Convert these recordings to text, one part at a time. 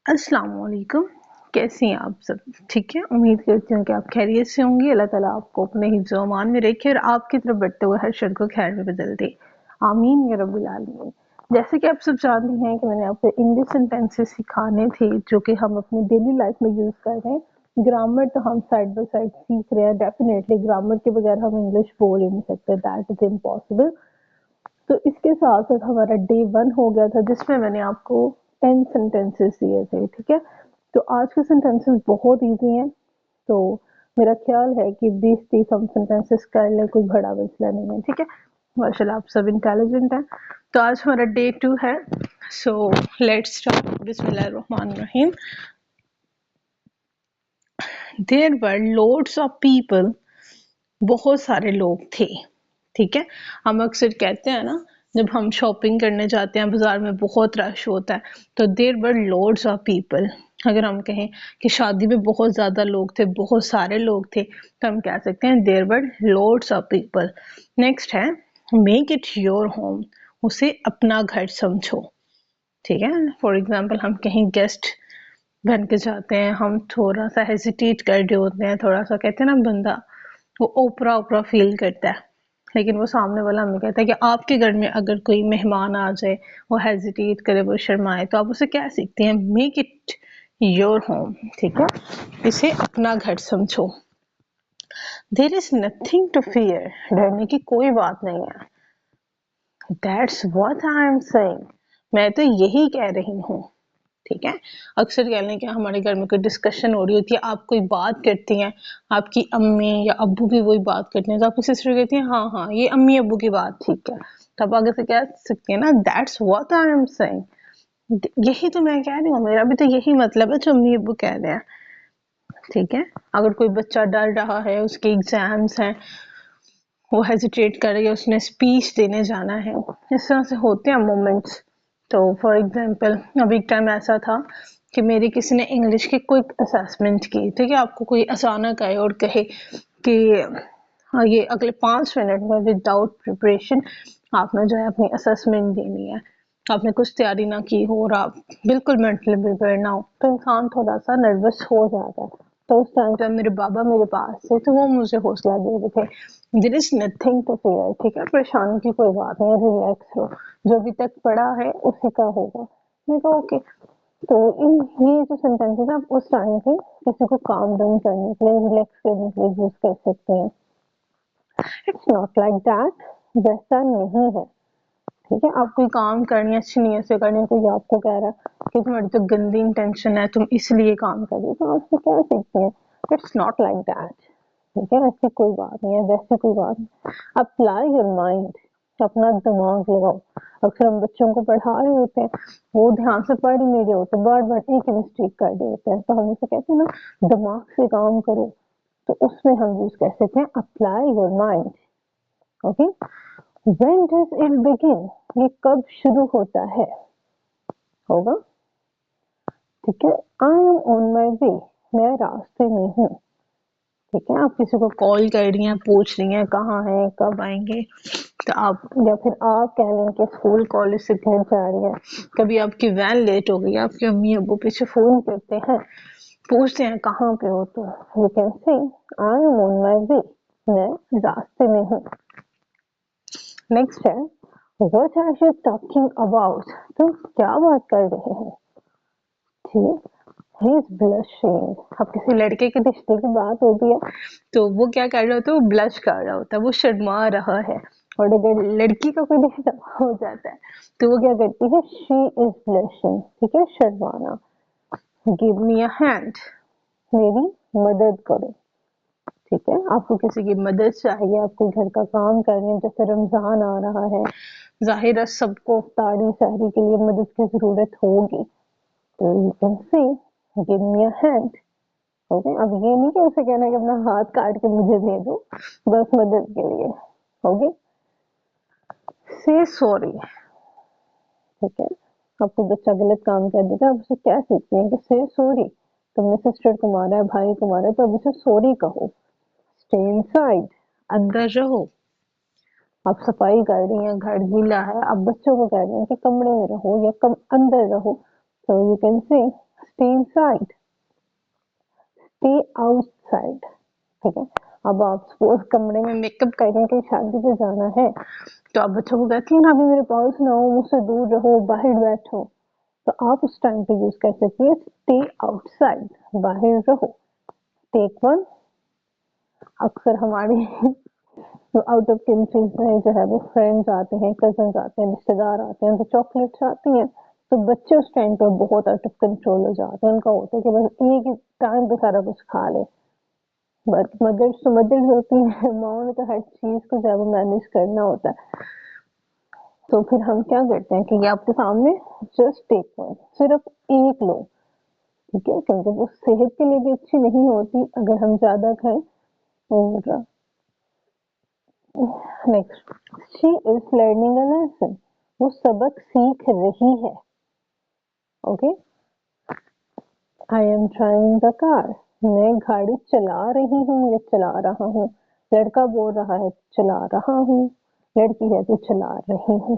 अस्सलाम वालेकुम। कैसी हैं आप सब? ठीक है, उम्मीद करती हूँ कि आप खैरियत से होंगी। अल्लाह ताला आपको अपने हिफ्ज़ व अमान में रखे और आपकी तरफ बढ़ते हुए हर शर को खैर में बदल दे, आमीन या रब्बिल आलमीन। जैसे कि आप सब जानते हैं कि मैंने आपको इंग्लिश सेंटेंसेस सिखाने थे जो कि हम अपनी डेली लाइफ में यूज़ कर रहे हैं। ग्रामर तो हम साइड बाय साइड सीख रहे हैं, डेफिनेटली ग्रामर के बगैर हम इंग्लिश बोल ही नहीं सकते, दैट इज़ इम्पॉसिबल। तो इसके साथ साथ हमारा डे 1 हो गया था जिसमें मैंने आपको 10 सेंटेंसेस दिए थे, ठीक है। तो आज के सेंटेंसेस बहुत इजी हैं, तो मेरा ख्याल है कि 20-30 हम सेंटेंसेस कर लें, कोई बड़ा मसला नहीं है, ठीक है। माशाल्लाह आप सब इंटेलिजेंट हैं। तो आज हमारा डे 2 है, सो लेट्स स्टार्ट। बिस्मिल्लाहिर्रहमानिर्रहीम। There were loads of people, बहुत सारे लोग थे, ठीक है। हम अक्सर कहते हैं ना, जब हम शॉपिंग करने जाते हैं बाजार में बहुत रश होता है, तो there were loads of people. अगर हम कहें कि शादी में बहुत ज़्यादा लोग थे, बहुत सारे लोग थे, तो हम कह सकते हैं there were loads of people. Next है मेक इट योर होम, उसे अपना घर समझो, ठीक है। फॉर एग्जाम्पल हम कहीं गेस्ट बन के जाते हैं, हम थोड़ा सा हेजिटेट कर रहे होते हैं, थोड़ा सा कहते हैं ना बंदा वो ओपरा ओपरा फील करता है, लेकिन वो सामने वाला हमें कहता है कि आपके घर में अगर कोई मेहमान आ जाए, वो हेजिटेट करे, वो शर्माए, तो आप उसे क्या सीखते हैं? मेक इट योर होम, ठीक है, इसे अपना घर समझो। There is nothing to fear, डरने की कोई बात नहीं है। That's what I am saying, मैं तो यही कह रही हूँ, ठीक है। अक्सर कह लें कि हमारे घर में कोई डिस्कशन हो रही होती है, आप कोई बात करती हैं, आपकी अम्मी या अब्बू भी वही बात करते हैं, तो आपकी सिस्टर कहती हैं हाँ हाँ ये अम्मी अब्बू की बात ठीक है, तो आप आगे से कह सकती हैं ना that's what I am saying, यही तो मैं कह रही हूँ, मेरा भी तो यही मतलब है जो अम्मी अब्बू कह रहे हैं, ठीक है। अगर कोई बच्चा डर रहा है, उसके एग्जाम्स हैं, वो हेजिटेट कर रही है, उसने स्पीच देने जाना है, इस तरह से होते हैं मोमेंट्स। तो फॉर एग्जांपल अभी एक टाइम ऐसा था कि मेरी किसी ने इंग्लिश की क्विक असेसमेंट की, ठीक है। आपको कोई अचानक आए और कहे कि हाँ ये अगले 5 मिनट में विदाउट प्रिपरेशन आपने जो है अपनी असेसमेंट देनी है, आपने कुछ तैयारी ना की हो और आप बिल्कुल मेंटली प्रिपेयर ना हो, तो इंसान थोड़ा सा नर्वस हो जाता है। तो उस टाइम जब मेरे बाबा मेरे पास थे तो वो मुझे हौसला दे रहे थे, there is nothing to fear, ठीक है, परेशानी की कोई बात नहीं, रिलैक्स हो, जो अभी तक पढ़ा है उसी का होगा। मैं कहा ओके। तो इन ये जो सेंटेंसेस आप उस टाइम पे किसी को काम डाउन करने के लिए, रिलैक्स करने के लिए यूज कर सकते हैं। इट्स नॉट लाइक दैट, वैसा नहीं है, ठीक है। आप कोई काम करनी है, अच्छी नीयत से करनी है, कोई आपको कह रहा है कि तुम्हारी तो गंदी इंटेंशन है, तुम इसलिए काम कर रही हो, तो आपसे क्या सीखते हैं? इट्स नॉट लाइक दैट, ठीक है, ऐसी कोई बात नहीं है, वैसे कोई बात नहीं। अप्लाई योर माइंड, अपना दिमाग लगाओ। अक्सर हम बच्चों को पढ़ा रहे होते हैं, वो ध्यान से पढ़ ही नहीं रहे होते, बार बार एक ही मिस्टेक कर रहे होते हैं, तो हम इसे कहते हैं ना दिमाग से काम करो, तो उसमें हम यूज कर सकते हैं apply your mind, okay. When does it begin, ये कब शुरू होता है, होगा, ठीक है। आई एम ऑन माई वे, मैं रास्ते में हूँ, ठीक है। आप किसी को कॉल कर रही हैं, पूछ रही हैं कहाँ हैं, कब आएंगे, तो आप, या फिर आप कह लें कि स्कूल कॉलेज से घर जा रही हैं, कभी आपकी वैन लेट हो गई, आपके अम्मी अब्बू पीछे फोन करते हैं, पूछते हैं कहाँ पे हो, तो यू कैन से आई एम ऑन माई वे, मैं रास्ते में हूँ। नेक्स्ट है what are you talking about, तुम क्या बात कर रहे हो, ठीक। ही इज ब्लशिंग, अब किसी लड़के के रिश्ते की बात होती है तो वो क्या कर रहा होता है, वो ब्लश कर रहा होता है, वो शर्मा रहा है। और अगर लड़की का कोई रिश्ता हो जाता है तो वो क्या करती है, शी इज ब्लशिंग, ठीक है, शर्माना। गिव मी अ हैंड, मेरी मदद करो, ठीक है। आपको किसी की मदद चाहिए, आपको घर का काम करनी है, जैसे रमजान आ रहा है, जाहिर है सबको इफ्तारी सहरी के लिए मदद की जरूरत होगी, तो यू कैन से give me a hand, okay. अब ये नहीं कि उसे कहना कि अपना हाथ काट के मुझे दे दो बस मदद के लिए, ओके। से सॉरी, ठीक है। आपको बच्चा गलत काम कर देता है, आप उसे क्या सीखते हैं कि से सॉरी, तुमने सिस्टर को मारा है, भाई को मारा है, तो अब उसे सॉरी कहो। स्टे इनसाइड, अंदर रहो। आप सफाई कर रही हैं, घर गीला है, आप बच्चों को कह रही हैं कि कमरे में रहो या कम अंदर रहो, तो यू कैन से stay inside, stay outside. ठीक है, अब आप सपोज कमरे में मेकअप करने के शादी पे जाना है तो आप बच्चों को कहती है ना, अभी मेरे पास ना हो, मुझसे दूर रहो, बाहर बैठो, तो आप उस टाइम पे यूज कर सकती है स्टे आउटसाइड, बाहर रहो। टेक वन, अक्सर हमारी जो आउट ऑफ कंट्रीज में जो है वो फ्रेंड्स आते हैं, कजन्स आते हैं, रिश्तेदार आते हैं, तो चॉकलेट्स आती हैं, तो बच्चे उस टाइम पर बहुत आउट ऑफ कंट्रोल हो जाते हैं, उनका होता है कि बस एक ही टाइम पे सारा कुछ खा ले। बट मदर्स तो मदर्स होती हैं, माओ ने तो हर चीज को जो है वो मैनेज करना होता है। तो फिर हम क्या करते हैं कि ये आपके सामने जस्ट टेक वन, सिर्फ एक लो, ठीक है, क्योंकि वो सेहत के लिए भी अच्छी नहीं होती अगर हम ज्यादा खाएं। और next, she is learning a lesson, वो सबक सीख रही है। Okay, I am driving the car, मैं गाड़ी चला रही हूँ या चला रहा हूँ। लड़का बोल रहा है चला रहा हूँ, लड़की है तो चला रही हूँ।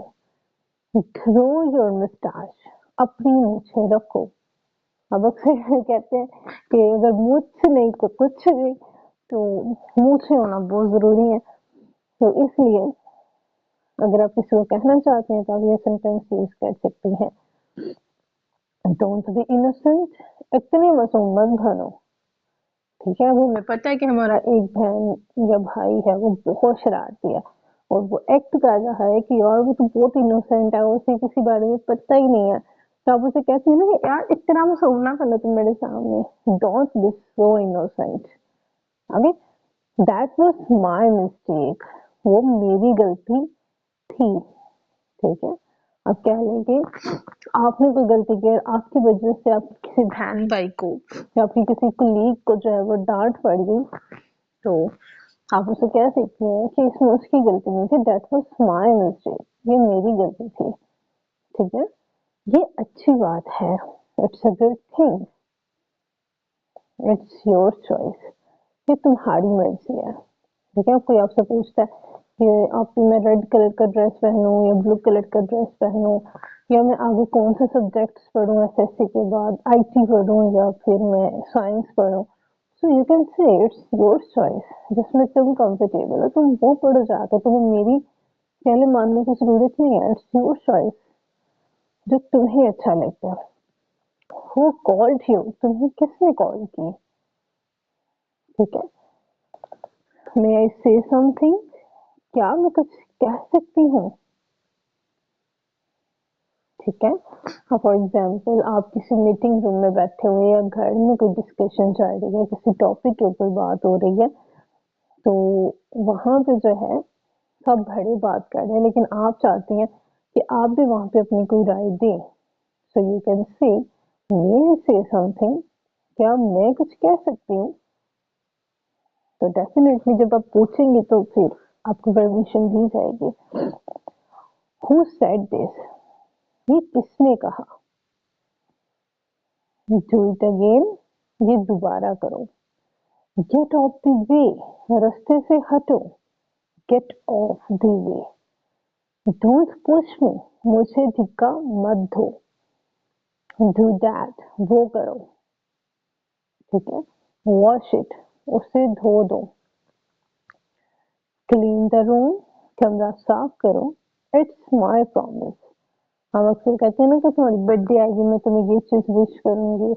ग्रो योर मुस्टाच, अपनी मूछें रखो। अब अक्सर कहते हैं कि अगर मूछ नहीं तो कुछ नहीं, तो मूछें होना बहुत जरूरी है। तो इसलिए अगर आप किसी को कहना चाहते हैं तो आप ये सेंटेंस यूज कर सकती हैं, डोंट बी इनोसेंट, इतने मासूम मत बनो। ठीक है, वो हमें पता है कि हमारा एक बहन या भाई है वो बहुत शरारती है और वो एक्ट कर रहा है कि यार वो तो बहुत इनोसेंट है, उसे किसी बारे में पता ही नहीं है, तो आप उसे कहते हैं ना कि यार इतना मासूम ना करना तुम मेरे सामने, don't be so innocent. Okay, that was my mistake, वो मेरी गलती थी। ठीक है, अब कह लेंगे आपने कोई गलती की और आपकी वजह से आप किसी बहन भाई को या आपकी किसी कुलीग को जो है वो डांट पड़ गई, तो आप उसे कह सकते हैं कि इसमें उसकी गलती नहीं थी, दैट वाज माय मिस्टेक, ये मेरी गलती थी। ठीक है, ये अच्छी बात है, it's a good thing, it's your choice, ये तुम्हारी मर्जी है। ठीक है, कोई आपसे पूछता है कि आप मैं रेड कलर का ड्रेस पहनूं या ब्लू कलर का ड्रेस पहनूं, या मैं आगे कौन से सब्जेक्ट्स पढूं एसएससी के बाद, आईटी पढूं या फिर मैं साइंस पढूं, so you can say it's your choice, जिसमें तुम कंफर्टेबल हो तुम वो पढ़ो जाके, तुम्हें मेरी पहले मानने की जरूरत नहीं है, इट्स योर चॉइस, जो तुम्हें अच्छा लगता है। हु कॉल्ड यू, तुम्हें किसने कॉल की। ठीक है, मे आई से समथिंग, क्या मैं कुछ कह सकती हूँ। ठीक है, फॉर एग्जाम्पल आप किसी मीटिंग रूम में बैठे हुए या घर में कोई डिस्कशन चल रही है, किसी टॉपिक के ऊपर बात हो रही है, तो वहां पे जो है सब बड़े बात कर रहे हैं लेकिन आप चाहती हैं कि आप भी वहां पे अपनी कोई राय दें, सो यू कैन से मे आई से समथिंग, क्या मैं कुछ कह सकती हूँ। तो डेफिनेटली जब आप पूछेंगे तो फिर आपको परमिशन दी जाएगी। हु सेड दिस, ये किसने कहा। डू इट अगेन, ये दोबारा करो। गेट ऑफ द वे, रास्ते से हटो, get off the way. Don't push me, मुझे धिक्का मत दो। डू दैट, वो करो। ठीक है, वॉश इट, उसे धो दो। क्लीन द रूम, कमरा साफ करो। इट्स माय प्रॉमिस, हम अक्सर कहते हैं ना कि तुम्हारी बर्थडे आएगी मैं तुम्हें ये चीज विश करूंगी,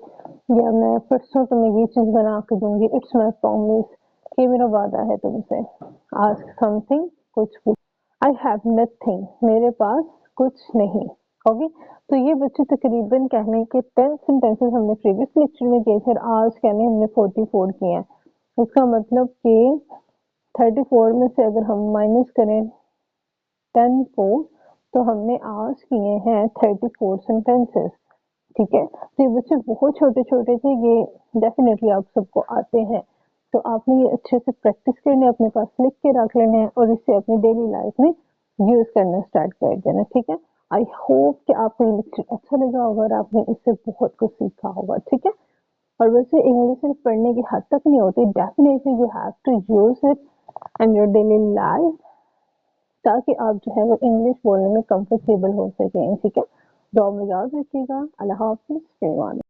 या मैं परसों तुम्हें ये चीज बना के दूंगी, इट्स माय प्रॉमिस, ये मेरा वादा है तुमसे। आस्क समथिंग, कुछ पूछ। आई हैव नथिंग, मेरे पास कुछ नहीं। ओके, तो ये बच्चे तकरीबन कहने के 10 सेंटेंसेस हमने प्रीवियस लेक्चर में किए थे, आज कहने हमने 44 किए हैं। इसका मतलब कि 34 में से अगर हम माइनस करें 10 को, तो हमने आज किए हैं 34 सेंटेंसेस। ठीक है, तो ये बच्चे बहुत छोटे छोटे थे, ये डेफिनेटली आप सबको आते हैं, तो आपने ये अच्छे से प्रैक्टिस करने, अपने पास लिख के रख लेने हैं और इसे अपनी डेली लाइफ में यूज करना स्टार्ट कर देना। ठीक है, आई होप कि आपको ये लेक्चर अच्छा लगा होगा और आपने इससे बहुत कुछ सीखा होगा। ठीक है, और वैसे इंग्लिश सिर्फ पढ़ने की हद तक नहीं होती, definitely you have to use it in your daily life, ताकि आप जो है वो इंग्लिश बोलने में कंफर्टेबल हो सकें। ठीक है, दुआ में याद रखिएगा। अल्लाह हाफिज़।